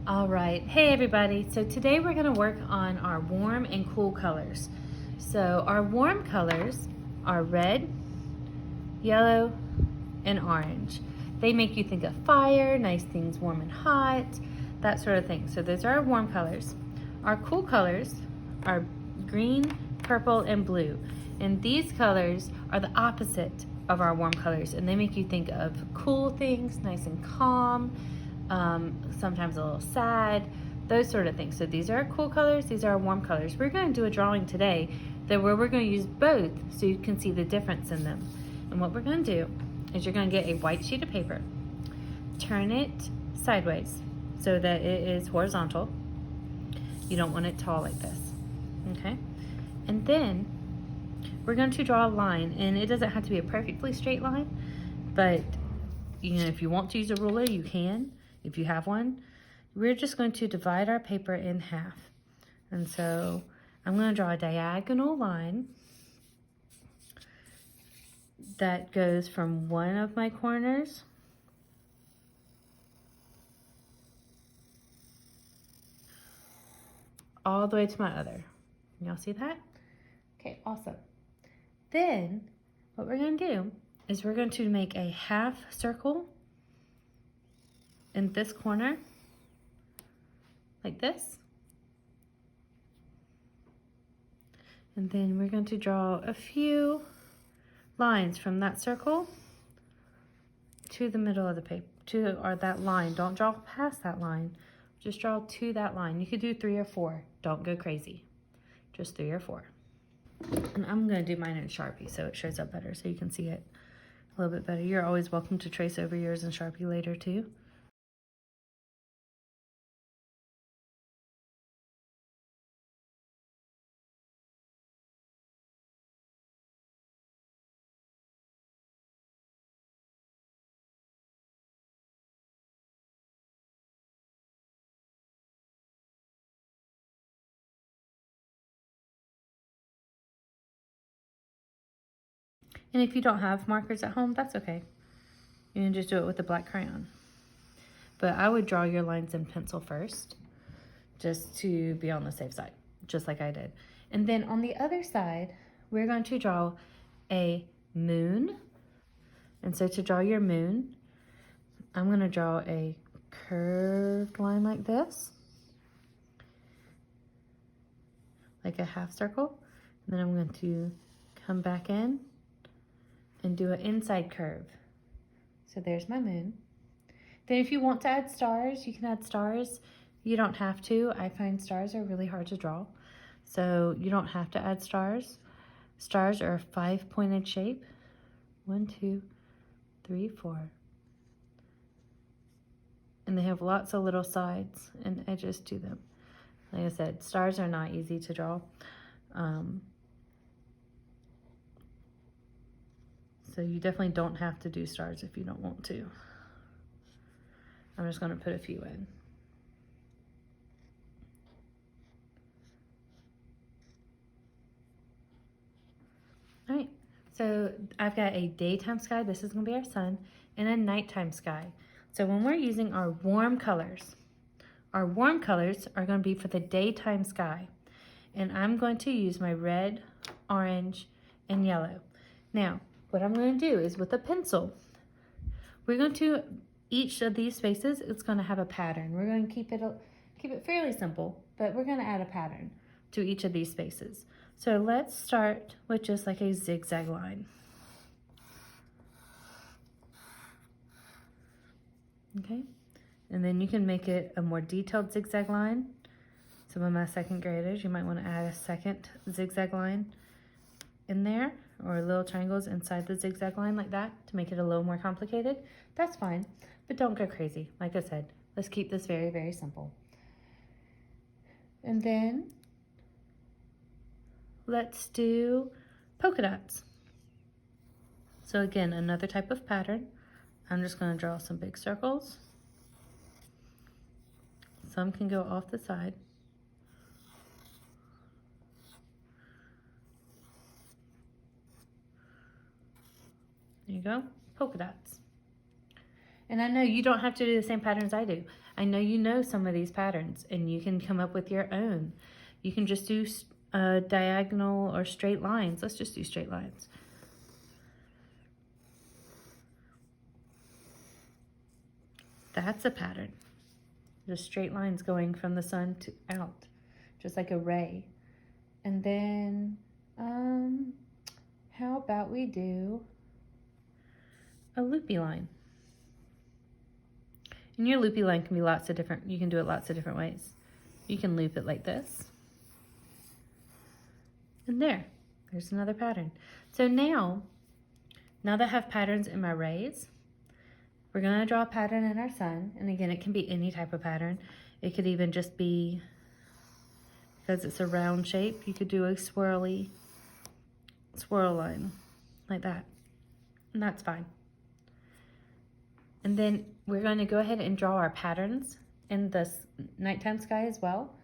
All right, hey everybody. So today we're gonna work on our warm and cool colors. So our warm colors are red, yellow, and orange. They make you think of fire, nice things warm and hot, that sort of thing. So those are our warm colors. Our cool colors are green, purple, and blue. And these colors are the opposite of our warm colors, and they make you think of cool things, nice and calm, sometimes a little sad, those sort of things. So these are our cool colors, these are our warm colors. We're going to do a drawing today where we're going to use both so you can see the difference in them. And what we're going to do is you're going to get a white sheet of paper, turn it sideways so that it is horizontal. You don't want it tall like this, okay? And then we're going to draw a line, and it doesn't have to be a perfectly straight line, but if you want to use a ruler, you can, if you have one. We're just going to divide our paper in half. And so I'm going to draw a diagonal line that goes from one of my corners all the way to my other. Y'all see that? Okay, awesome. Then what we're going to do is we're going to make a half circle in this corner, like this. And then we're going to draw a few lines from that circle to the middle of the paper, or that line. Don't draw past that line, just draw to that line. You could do 3 or 4. Don't go crazy, just 3 or 4. And I'm going to do mine in Sharpie so it shows up better, so you can see it a little bit better. You're always welcome to trace over yours in Sharpie later too. And if you don't have markers at home, that's okay. You can just do it with a black crayon. But I would draw your lines in pencil first, just to be on the safe side, just like I did. And then on the other side, we're going to draw a moon. And so to draw your moon, I'm going to draw a curved line like this, like a half circle. And then I'm going to come back in and do an inside curve. So there's my moon. Then if you want to add stars, you can add stars. You don't have to. I find stars are really hard to draw, so you don't have to add stars. Stars are a 5-pointed shape. 1, 2, 3, 4. And they have lots of little sides and edges to them. Like I said, stars are not easy to draw. So you definitely don't have to do stars if you don't want to. I'm just going to put a few in. All right, so I've got a daytime sky, this is going to be our sun, and a nighttime sky. So when we're using our warm colors are going to be for the daytime sky. And I'm going to use my red, orange, and yellow. Now, what I'm going to do is with a pencil, we're going to, each of these spaces, it's going to have a pattern. We're going to keep it fairly simple, but we're going to add a pattern to each of these spaces. So let's start with just like a zigzag line. Okay, and then you can make it a more detailed zigzag line. Some of my second graders, you might want to add a second zigzag line in there, or little triangles inside the zigzag line like that to make it a little more complicated. That's fine, but don't go crazy. Like I said, let's keep this very, very simple. And then let's do polka dots. So again, another type of pattern. I'm just going to draw some big circles. Some can go off the side. There you go, polka dots. And I know you don't have to do the same patterns I do. I know you know some of these patterns and you can come up with your own. You can just do diagonal or straight lines. Let's just do straight lines. That's a pattern. Just straight lines going from the sun to out, just like a ray. And then, how about we do a loopy line? And your loopy line can be lots of different, you can do it lots of different ways. You can loop it like this. And there's another pattern. So now that I have patterns in my rays, we're gonna draw a pattern in our sun. And again, it can be any type of pattern. It could even just be, because it's a round shape, you could do a swirl line like that. And that's fine. And then we're going to go ahead and draw our patterns in the nighttime sky as well.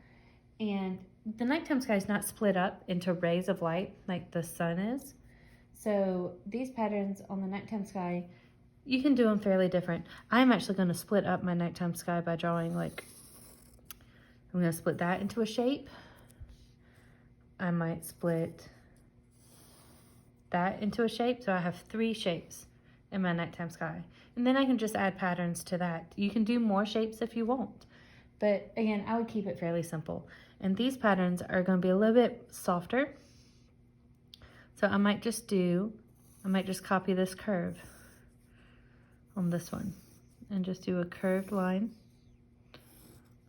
And the nighttime sky is not split up into rays of light like the sun is. So these patterns on the nighttime sky, you can do them fairly different. I'm actually going to split up my nighttime sky by drawing, like, I'm going to split that into a shape. I might split that into a shape. So I have 3 shapes in my nighttime sky. And then I can just add patterns to that. You can do more shapes if you want. But again, I would keep it fairly simple. And these patterns are going to be a little bit softer. So I might just copy this curve on this one and just do a curved line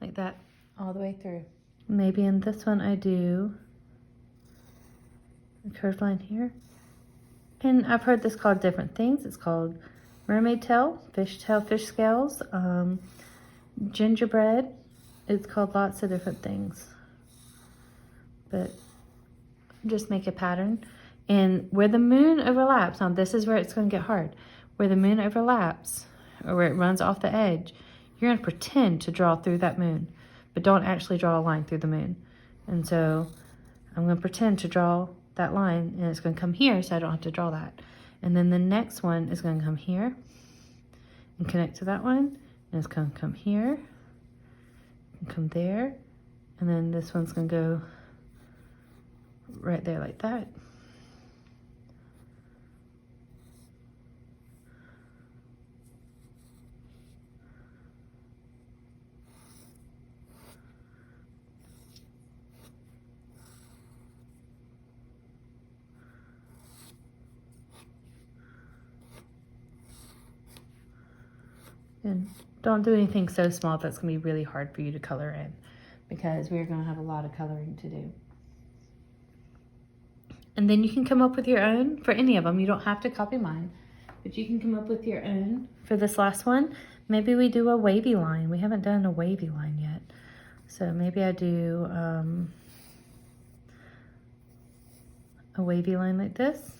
like that all the way through. Maybe in this one I do a curved line here. And I've heard this called different things. It's called mermaid tail, fish scales, gingerbread. It's called lots of different things. But just make a pattern. And where the moon overlaps, now this is where it's going to get hard. Where the moon overlaps, or where it runs off the edge, you're going to pretend to draw through that moon, but don't actually draw a line through the moon. And so I'm going to pretend to draw that line, and it's going to come here, so I don't have to draw that. And then the next one is going to come here and connect to that one, and it's going to come here and come there, and then this one's going to go right there like that. And don't do anything so small that's going to be really hard for you to color in, because we're going to have a lot of coloring to do. And then you can come up with your own for any of them. You don't have to copy mine, but you can come up with your own for this last one. Maybe we do a wavy line. We haven't done a wavy line yet. So maybe I do a wavy line like this.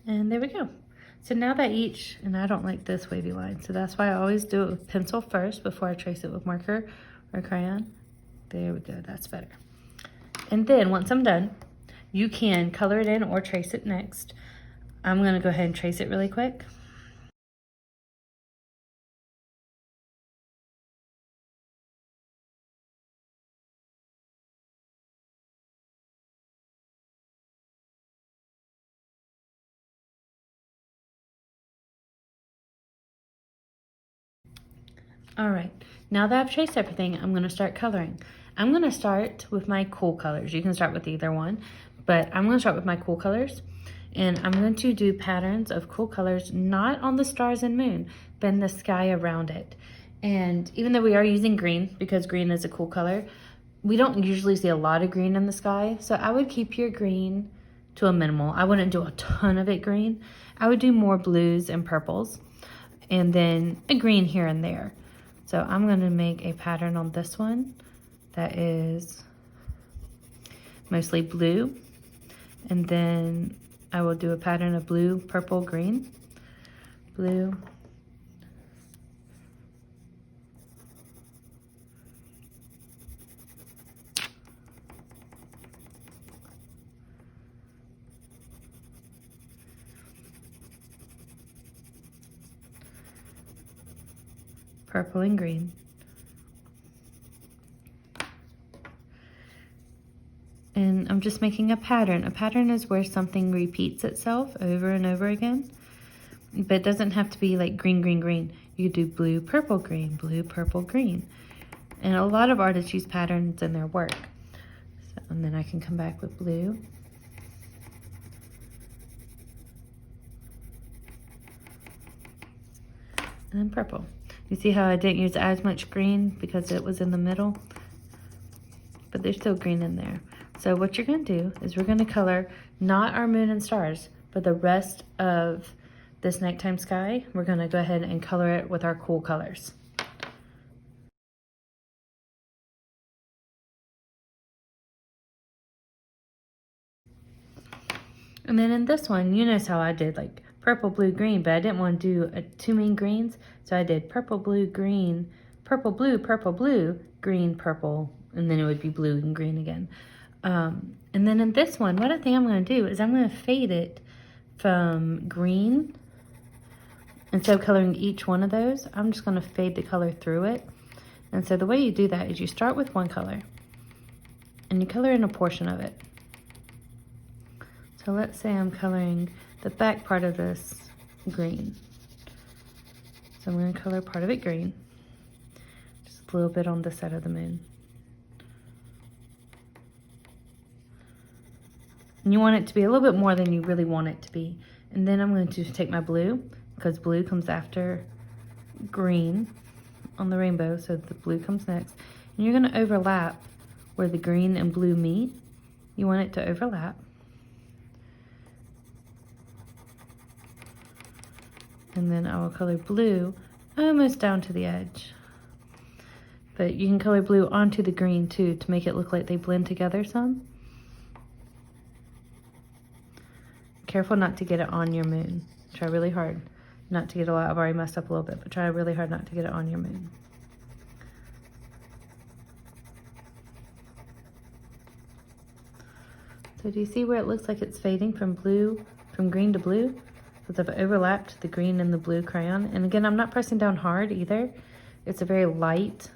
And there we go. So now that and I don't like this wavy line, so that's why I always do it with pencil first before I trace it with marker or crayon. There we go, that's better. And then once I'm done, you can color it in or trace it next. I'm gonna go ahead and trace it really quick. All right, now that I've traced everything, I'm gonna start coloring. I'm gonna start with my cool colors. You can start with either one, but I'm gonna start with my cool colors. And I'm going to do patterns of cool colors, not on the stars and moon, but in the sky around it. And even though we are using green, because green is a cool color, we don't usually see a lot of green in the sky. So I would keep your green to a minimal. I wouldn't do a ton of it green. I would do more blues and purples, and then a green here and there. So I'm going to make a pattern on this one that is mostly blue, and then I will do a pattern of blue, purple, green, blue, purple and green. And I'm just making a pattern. A pattern is where something repeats itself over and over again. But it doesn't have to be like green, green, green. You could do blue, purple, green, blue, purple, green. And a lot of artists use patterns in their work. So, and then I can come back with blue. And then purple. You see how I didn't use as much green because it was in the middle? But there's still green in there. So what you're gonna do is we're gonna color not our moon and stars, but the rest of this nighttime sky. We're gonna go ahead and color it with our cool colors. And then in this one, you notice how I did like purple, blue, green, but I didn't want to do two main greens. So I did purple, blue, green, purple, blue, green, purple, and then it would be blue and green again. And then in this one, what I think I'm going to do is I'm going to fade it from green. Instead of coloring each one of those, I'm just going to fade the color through it. And so the way you do that is you start with one color and you color in a portion of it. So let's say I'm coloring the back part of this green. So I'm going to color part of it green. Just a little bit on this side of the moon. And you want it to be a little bit more than you really want it to be. And then I'm going to take my blue, because blue comes after green on the rainbow, so the blue comes next. And you're going to overlap where the green and blue meet. You want it to overlap. And then I will color blue almost down to the edge. But you can color blue onto the green too to make it look like they blend together some. Careful not to get it on your moon. Try really hard not to get a lot. I've already messed up a little bit, but try really hard not to get it on your moon. So do you see where it looks like it's fading from green to blue? Because I've overlapped the green and the blue crayon. And again, I'm not pressing down hard either. It's a very light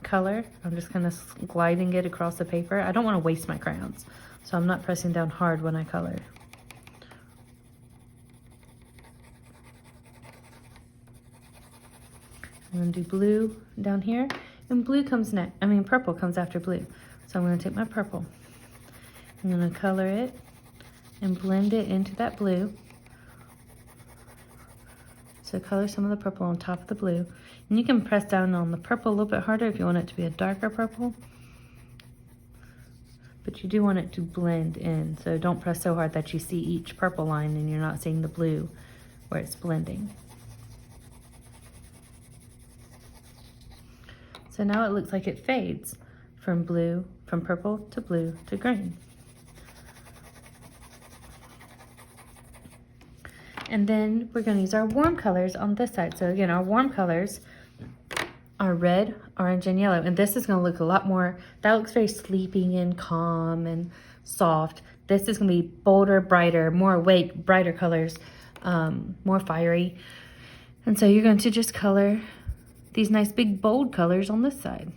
color. I'm just kind of gliding it across the paper. I don't want to waste my crayons, so I'm not pressing down hard when I color. I'm going to do blue down here, and blue comes next. I mean, purple comes after blue. So I'm going to take my purple. I'm going to color it and blend it into that blue. So color some of the purple on top of the blue. And you can press down on the purple a little bit harder if you want it to be a darker purple. But you do want it to blend in. So don't press so hard that you see each purple line and you're not seeing the blue where it's blending. So now it looks like it fades from purple to blue to green. And then we're going to use our warm colors on this side. So again, our warm colors are red, orange, and yellow. And this is going to look a lot more, that looks very sleepy and calm and soft. This is going to be bolder, brighter, more awake, brighter colors, more fiery. And so you're going to just color these nice big bold colors on this side.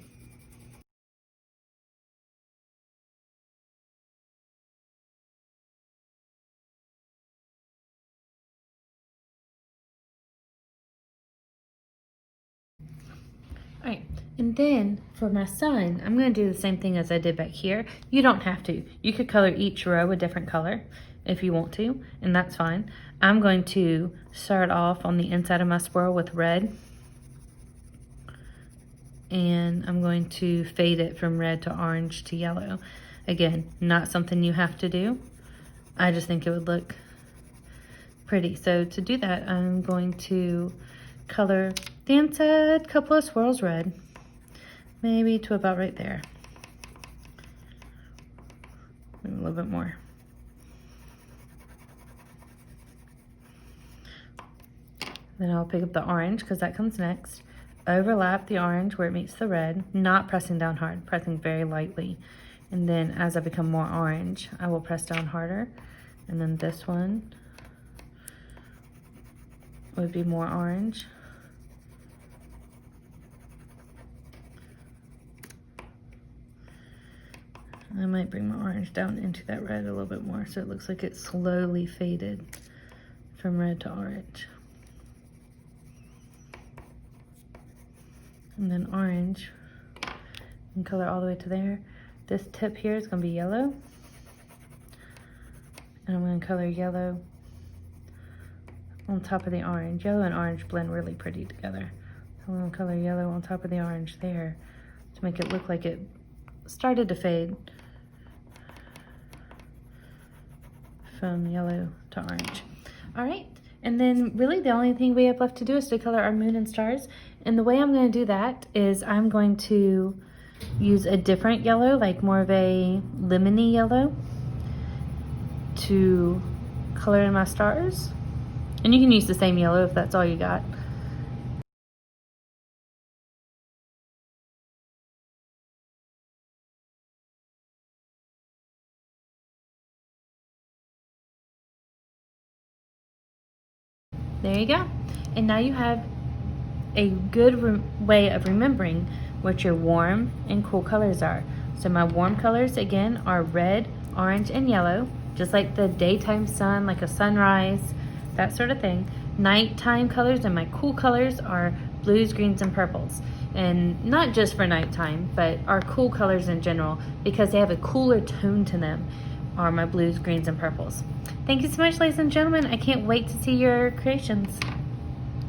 All right, and then for my sun, I'm going to do the same thing as I did back here. You don't have to. You could color each row a different color if you want to, and that's fine. I'm going to start off on the inside of my swirl with red. And I'm going to fade it from red to orange to yellow. Again, not something you have to do. I just think it would look pretty. So to do that, I'm going to color the inside couple of swirls red, maybe to about right there. And a little bit more. Then I'll pick up the orange because that comes next. Overlap the orange where it meets the red, not pressing down hard, pressing very lightly. And then as I become more orange, I will press down harder. And then this one would be more orange. I might bring my orange down into that red a little bit more so it looks like it slowly faded from red to orange. And then orange, and color all the way to there. This tip here is gonna be yellow. And I'm gonna color yellow on top of the orange. Yellow and orange blend really pretty together. I'm gonna color yellow on top of the orange there to make it look like it started to fade from yellow to orange. All right, and then really the only thing we have left to do is to color our moon and stars. And the way I'm gonna do that is I'm going to use a different yellow, like more of a lemony yellow, to color in my stars. And you can use the same yellow if that's all you got. There you go. And now you have a good way of remembering what your warm and cool colors are. So my warm colors, again, are red, orange, and yellow, just like the daytime sun, like a sunrise, that sort of thing. Nighttime colors and my cool colors are blues, greens, and purples. And not just for nighttime, but our cool colors in general, because they have a cooler tone to them, are my blues, greens, and purples. Thank you so much, ladies and gentlemen. I can't wait to see your creations.